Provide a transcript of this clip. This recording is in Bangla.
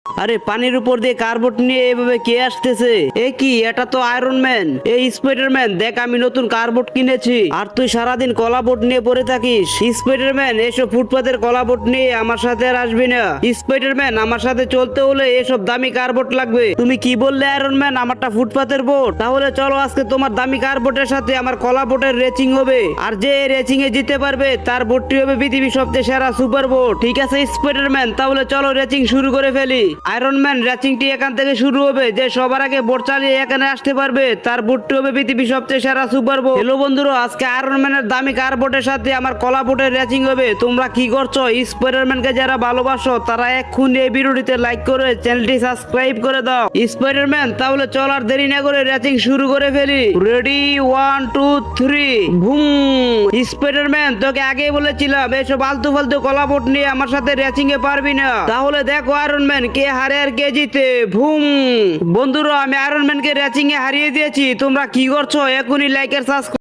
আরে পানির উপর দিয়ে কার্বোট নিয়ে এভাবে কে আসতেছে? এ কি, এটা তো আয়রন ম্যান। এই স্পাইডারম্যান, দেখ আমি নতুন কার্বোট কিনেছি আর তুই সারাদিন কলা বোট নিয়ে পড়ে থাকিস। স্পাইডারম্যান, এসব ফুটপাতের কলা বোট নিয়ে আমার সাথে আর আসবি না। স্পাইডারম্যান, আমার সাথে চলতে হলে এসব দামি কার্বোট লাগবে। তুমি কি বললে আয়রন ম্যান? আমারটা ফুটপাতের বোট? তাহলে চলো আজকে তোমার দামি কার্বোটের সাথে আমার কলা বোটের রেচিং হবে, আর যে রেচিং এ জিতে পারবে তার বোটটি হবে পৃথিবীর সবচেয়ে সেরা সুপার বোট। ঠিক আছে স্পাইডারম্যান, তাহলে চলো রেচিং শুরু করে ফেলি। আয়রন ম্যান, রেচিংটি এখান থেকে শুরু হবে। যে সবার আগে বোট চালিয়ে এখানে আসতে পারবে তার বোটটি হবে পৃথিবীর সবচেয়ে সেরা সুপার বোট। হ্যালো বন্ধুরা, আজকে আয়রন ম্যানের দামি কার বোটের সাথে আমার কলা বোটের রেচিং হবে। তোমরা কি করছো? স্পাইডারম্যানকে যারা ভালোবাসো তারা এক্ষুনি এই ভিডিওটিতে লাইক করে চ্যানেলটি সাবস্ক্রাইব করে দাও। স্পাইডারম্যান, তাহলে চল আর দেরি না করে রেচিং শুরু করে ফেলি। Ready, 1 2 3 broom. স্পাইডারম্যান, তোকে আগেই বলেছিলাম এসব আলতু ফালতু কলা বোট নিয়ে আমার সাথে রেচিং এ পারবি না। তাহলে দেখো আয়রন ম্যান কে হারে আর কে জিতে। ভুম। বন্ধুরা, আমি আয়রন ম্যানকে রেচিং এ হারিয়ে দিয়েছি। তোমরা কি করছো? এখনই লাইক আর সাবস্ক্রাইব